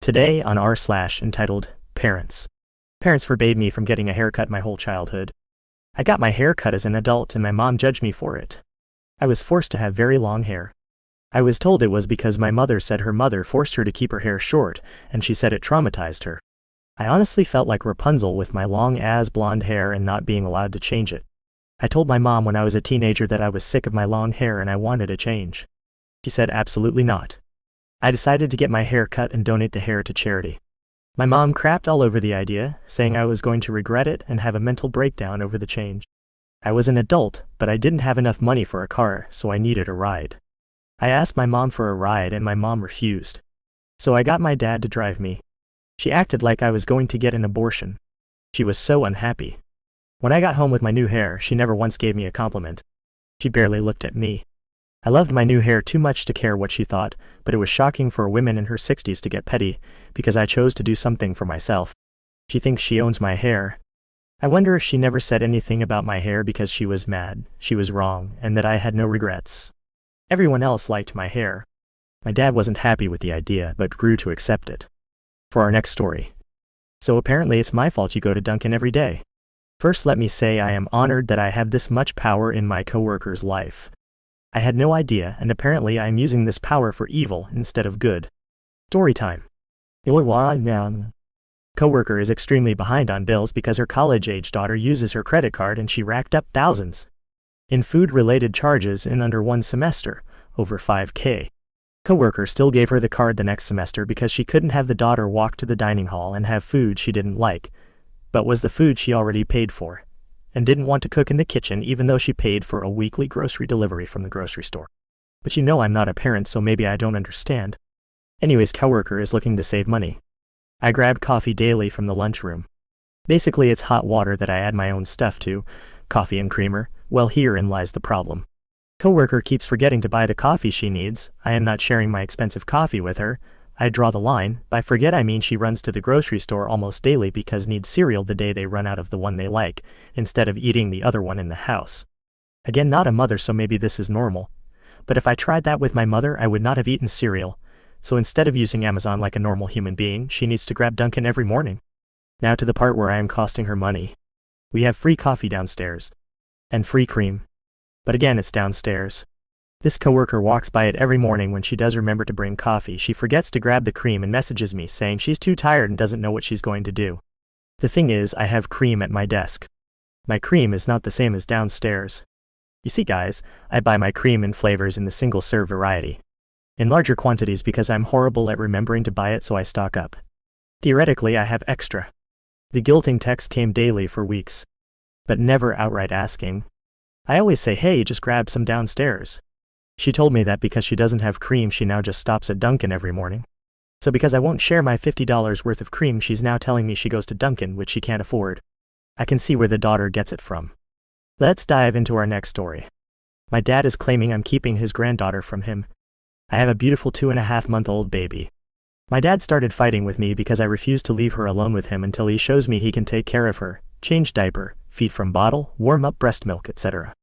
Today on entitled Parents. Parents forbade me from getting a haircut my whole childhood. I got my hair cut as an adult and my mom judged me for it. I was forced to have very long hair. I was told it was because my mother said her mother forced her to keep her hair short, and she said it traumatized her. I honestly felt like Rapunzel with my long-ass blonde hair and not being allowed to change it. I told my mom when I was a teenager that I was sick of my long hair and I wanted a change. She said absolutely not. I decided to get my hair cut and donate the hair to charity. My mom crapped all over the idea, saying I was going to regret it and have a mental breakdown over the change. I was an adult, but I didn't have enough money for a car, so I needed a ride. I asked my mom for a ride and my mom refused. So I got my dad to drive me. She acted like I was going to get an abortion. She was so unhappy. When I got home with my new hair, she never once gave me a compliment. She barely looked at me. I loved my new hair too much to care what she thought, but it was shocking for a woman in her 60s to get petty, because I chose to do something for myself. She thinks she owns my hair. I wonder if she never said anything about my hair because she was mad, she was wrong, and that I had no regrets. Everyone else liked my hair. My dad wasn't happy with the idea, but grew to accept it. For our next story. So apparently it's my fault you go to Dunkin' every day. First, let me say I am honored that I have this much power in my coworker's life. I had no idea, and apparently I am using this power for evil instead of good. Story time. Coworker is extremely behind on bills because her college-age daughter uses her credit card and she racked up thousands in food-related charges in under one semester, over $5,000. Coworker still gave her the card the next semester because she couldn't have the daughter walk to the dining hall and have food she didn't like, but was the food she already paid for, and didn't want to cook in the kitchen even though she paid for a weekly grocery delivery from the grocery store. But you know I'm not a parent, so maybe I don't understand. Anyways, coworker is looking to save money. I grab coffee daily from the lunchroom. Basically it's hot water that I add my own stuff to, coffee and creamer. Well, herein lies the problem. Coworker keeps forgetting to buy the coffee she needs. I am not sharing my expensive coffee with her. I draw the line. By forget I mean she runs to the grocery store almost daily because needs cereal the day they run out of the one they like, instead of eating the other one in the house. Again, not a mother, so maybe this is normal. But if I tried that with my mother, I would not have eaten cereal. So instead of using Amazon like a normal human being, she needs to grab Dunkin' every morning. Now to the part where I am costing her money. We have free coffee downstairs. And free cream. But again, it's downstairs. This coworker walks by it every morning. When she does remember to bring coffee, she forgets to grab the cream and messages me saying she's too tired and doesn't know what she's going to do. The thing is, I have cream at my desk. My cream is not the same as downstairs. You see guys, I buy my cream in flavors in the single-serve variety. In larger quantities because I'm horrible at remembering to buy it, so I stock up. Theoretically, I have extra. The guilting text came daily for weeks. But never outright asking. I always say, hey, just grab some downstairs. She told me that because she doesn't have cream, she now just stops at Dunkin' every morning. So because I won't share my $50 worth of cream, she's now telling me she goes to Dunkin', which she can't afford. I can see where the daughter gets it from. Let's dive into our next story. My dad is claiming I'm keeping his granddaughter from him. I have a beautiful 2.5-month-old baby. My dad started fighting with me because I refused to leave her alone with him until he shows me he can take care of her, change diaper, feed from bottle, warm up breast milk, etc.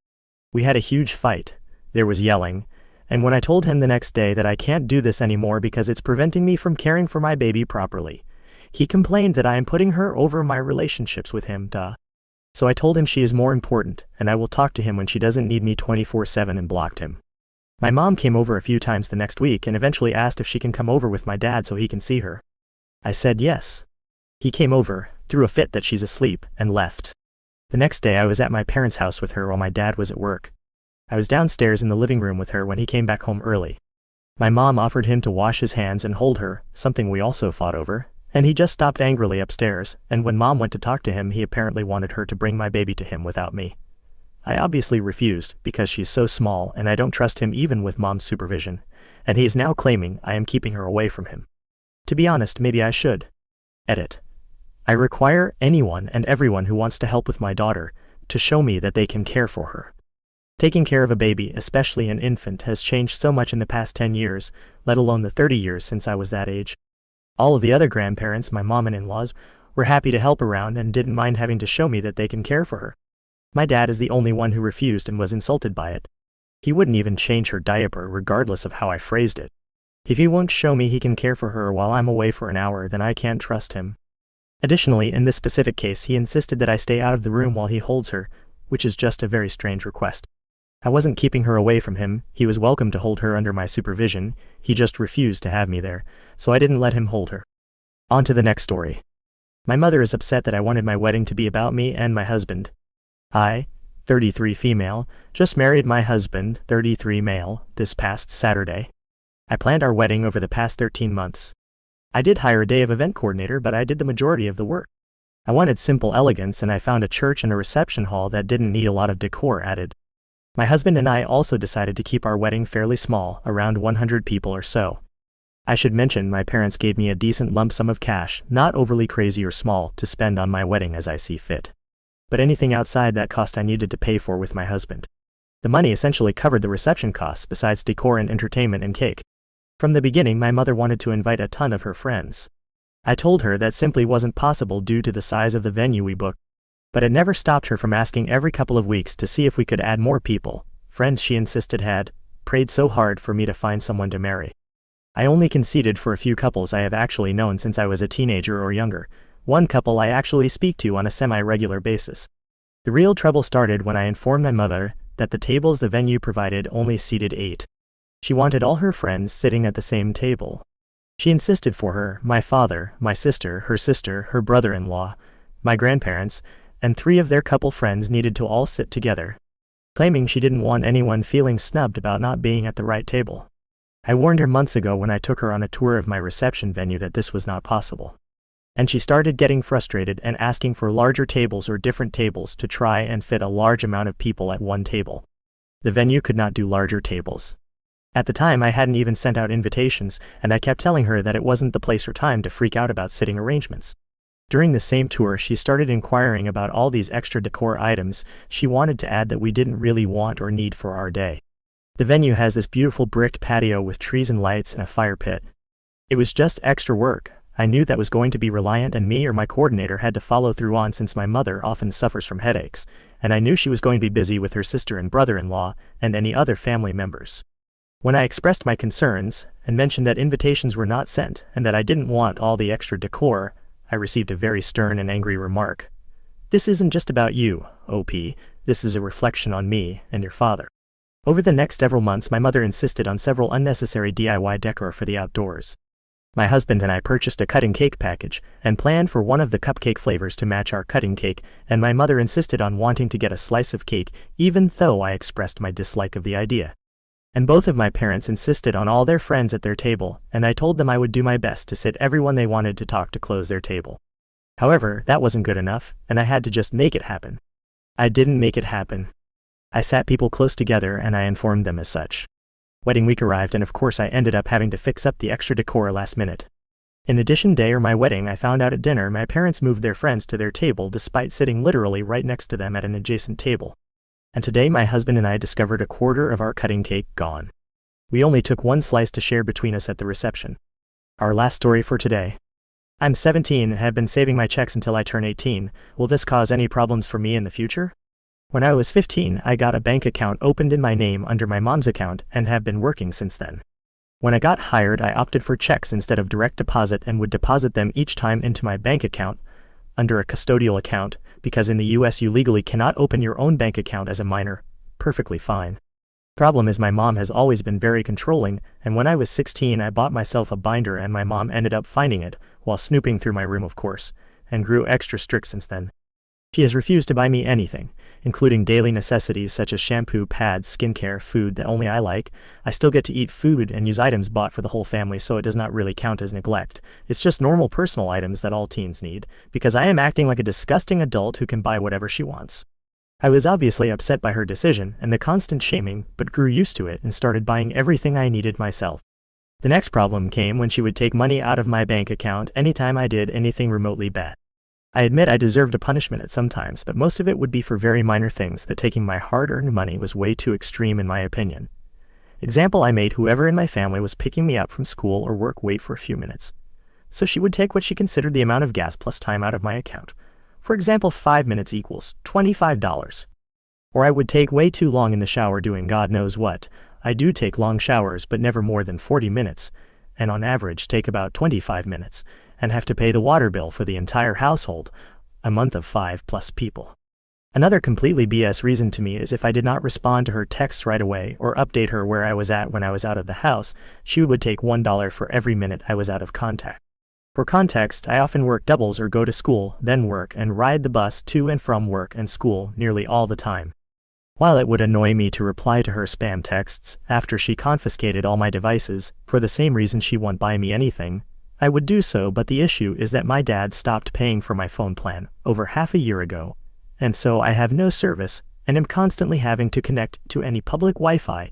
We had a huge fight. There was yelling, and when I told him the next day that I can't do this anymore because it's preventing me from caring for my baby properly, he complained that I am putting her over my relationships with him, So I told him she is more important, and I will talk to him when she doesn't need me 24/7 and blocked him. My mom came over a few times the next week and eventually asked if she can come over with my dad so he can see her. I said yes. He came over, threw a fit that she's asleep, and left. The next day I was at my parents' house with her while my dad was at work. I was downstairs in the living room with her when he came back home early. My mom offered him to wash his hands and hold her, something we also fought over, and he just stopped angrily upstairs, and when mom went to talk to him, he apparently wanted her to bring my baby to him without me. I obviously refused, because she's so small and I don't trust him even with mom's supervision, and he is now claiming I am keeping her away from him. To be honest, maybe I should. Edit. I require anyone and everyone who wants to help with my daughter to show me that they can care for her. Taking care of a baby, especially an infant, has changed so much in the past 10 years, let alone the 30 years since I was that age. All of the other grandparents, my mom and in-laws, were happy to help around and didn't mind having to show me that they can care for her. My dad is the only one who refused and was insulted by it. He wouldn't even change her diaper regardless of how I phrased it. If he won't show me he can care for her while I'm away for an hour, then I can't trust him. Additionally, in this specific case, he insisted that I stay out of the room while he holds her, which is just a very strange request. I wasn't keeping her away from him. He was welcome to hold her under my supervision. He just refused to have me there, so I didn't let him hold her. On to the next story. My mother is upset that I wanted my wedding to be about me and my husband. I, 33 female, just married my husband, 33 male, this past Saturday. I planned our wedding over the past 13 months. I did hire a day of event coordinator, but I did the majority of the work. I wanted simple elegance, and I found a church and a reception hall that didn't need a lot of decor added. My husband and I also decided to keep our wedding fairly small, around 100 people or so. I should mention my parents gave me a decent lump sum of cash, not overly crazy or small, to spend on my wedding as I see fit. But anything outside that cost I needed to pay for with my husband. The money essentially covered the reception costs besides decor and entertainment and cake. From the beginning, my mother wanted to invite a ton of her friends. I told her that simply wasn't possible due to the size of the venue we booked. But it never stopped her from asking every couple of weeks to see if we could add more people, friends she insisted had prayed so hard for me to find someone to marry. I only conceded for a few couples I have actually known since I was a teenager or younger, one couple I actually speak to on a semi-regular basis. The real trouble started when I informed my mother that the tables the venue provided only seated 8. She wanted all her friends sitting at the same table. She insisted for her, my father, my sister, her brother-in-law, my grandparents, and 3 of their couple friends needed to all sit together, claiming she didn't want anyone feeling snubbed about not being at the right table. I warned her months ago when I took her on a tour of my reception venue that this was not possible. And she started getting frustrated and asking for larger tables or different tables to try and fit a large amount of people at one table. The venue could not do larger tables. At the time, I hadn't even sent out invitations, and I kept telling her that it wasn't the place or time to freak out about sitting arrangements. During the same tour, she started inquiring about all these extra decor items she wanted to add that we didn't really want or need for our day. The venue has this beautiful bricked patio with trees and lights and a fire pit. It was just extra work. I knew that was going to be reliant on me or my coordinator had to follow through on since my mother often suffers from headaches, and I knew she was going to be busy with her sister and brother-in-law and any other family members. When I expressed my concerns and mentioned that invitations were not sent and that I didn't want all the extra decor, I received a very stern and angry remark. "This isn't just about you, OP, this is a reflection on me and your father." Over the next several months, my mother insisted on several unnecessary DIY decor for the outdoors. My husband and I purchased a cutting cake package and planned for one of the cupcake flavors to match our cutting cake, and my mother insisted on wanting to get a slice of cake even though I expressed my dislike of the idea. And both of my parents insisted on all their friends at their table, and I told them I would do my best to sit everyone they wanted to talk to close their table. However, that wasn't good enough, and I had to just make it happen. I didn't make it happen. I sat people close together and I informed them as such. Wedding week arrived, and of course I ended up having to fix up the extra decor last minute. In addition, day of my wedding, I found out at dinner my parents moved their friends to their table despite sitting literally right next to them at an adjacent table. And today my husband and I discovered a quarter of our cutting cake gone. We only took one slice to share between us at the reception. Our last story for today. I'm 17 and have been saving my checks until I turn 18. Will this cause any problems for me in the future? When I was 15, I got a bank account opened in my name under my mom's account and have been working since then. When I got hired, I opted for checks instead of direct deposit and would deposit them each time into my bank account under a custodial account, because in the US you legally cannot open your own bank account as a minor. Perfectly fine. Problem is my mom has always been very controlling, and when I was 16 I bought myself a binder and my mom ended up finding it, while snooping through my room of course, and grew extra strict since then. She has refused to buy me anything, including daily necessities such as shampoo, pads, skincare, food that only I like. I still get to eat food and use items bought for the whole family, so it does not really count as neglect. It's just normal personal items that all teens need, because I am acting like a disgusting adult who can buy whatever she wants. I was obviously upset by her decision and the constant shaming, but grew used to it and started buying everything I needed myself. The next problem came when she would take money out of my bank account anytime I did anything remotely bad. I admit I deserved a punishment at some times, but most of it would be for very minor things that taking my hard-earned money was way too extreme in my opinion. Example, I made whoever in my family was picking me up from school or work wait for a few minutes. So she would take what she considered the amount of gas plus time out of my account. For example, 5 minutes equals $25. Or I would take way too long in the shower doing God knows what. I do take long showers, but never more than 40 minutes. and on average take about 25 minutes, and have to pay the water bill for the entire household, a month of 5+ people. Another completely BS reason to me is if I did not respond to her texts right away or update her where I was at when I was out of the house, she would take $1 for every minute I was out of contact. For context, I often work doubles or go to school, then work and ride the bus to and from work and school nearly all the time. While it would annoy me to reply to her spam texts after she confiscated all my devices, for the same reason she won't buy me anything, I would do so, but the issue is that my dad stopped paying for my phone plan over half a year ago, and so I have no service and am constantly having to connect to any public Wi-Fi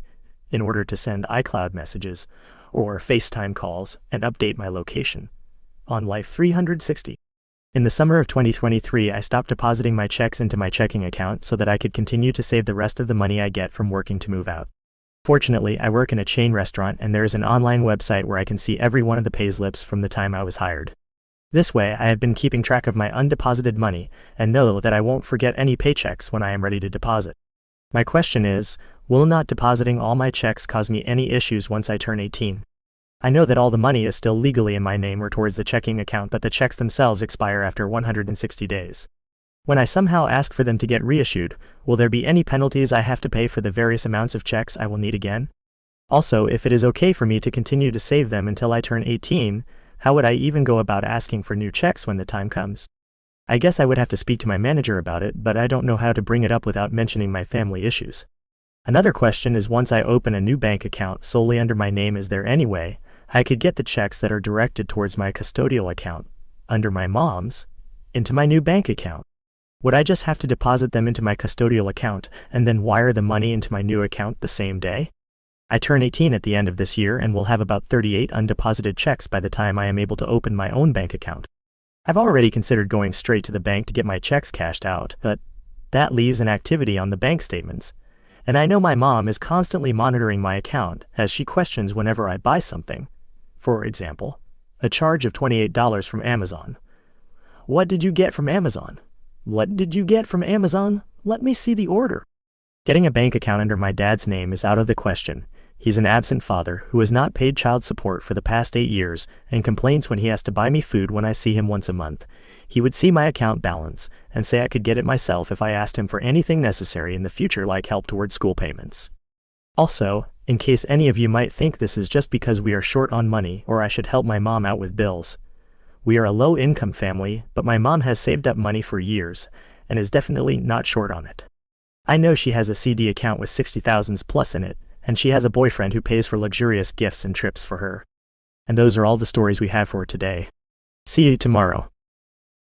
in order to send iCloud messages or FaceTime calls and update my location on Life 360. In the summer of 2023, I stopped depositing my checks into my checking account so that I could continue to save the rest of the money I get from working to move out. Fortunately, I work in a chain restaurant and there is an online website where I can see every one of the payslips from the time I was hired. This way, I have been keeping track of my undeposited money and know that I won't forget any paychecks when I am ready to deposit. My question is, will not depositing all my checks cause me any issues once I turn 18? I know that all the money is still legally in my name or towards the checking account, but the checks themselves expire after 160 days. When I somehow ask for them to get reissued, will there be any penalties I have to pay for the various amounts of checks I will need again? Also, if it is okay for me to continue to save them until I turn 18, how would I even go about asking for new checks when the time comes? I guess I would have to speak to my manager about it, but I don't know how to bring it up without mentioning my family issues. Another question is, once I open a new bank account solely under my name, is there any way I could get the checks that are directed towards my custodial account, under my mom's, into my new bank account? Would I just have to deposit them into my custodial account and then wire the money into my new account the same day? I turn 18 at the end of this year and will have about 38 undeposited checks by the time I am able to open my own bank account. I've already considered going straight to the bank to get my checks cashed out, but that leaves an activity on the bank statements. And I know my mom is constantly monitoring my account as she questions whenever I buy something. For example, a charge of $28 from Amazon. What did you get from Amazon? What did you get from Amazon? Let me see the order. Getting a bank account under my dad's name is out of the question. He's an absent father who has not paid child support for the past 8 years and complains when he has to buy me food when I see him once a month. He would see my account balance and say I could get it myself if I asked him for anything necessary in the future, like help towards school payments. Also, in case any of you might think this is just because we are short on money or I should help my mom out with bills. We are a low-income family, but my mom has saved up money for years and is definitely not short on it. I know she has a CD account with 60,000 plus in it, and she has a boyfriend who pays for luxurious gifts and trips for her. And those are all the stories we have for today. See you tomorrow.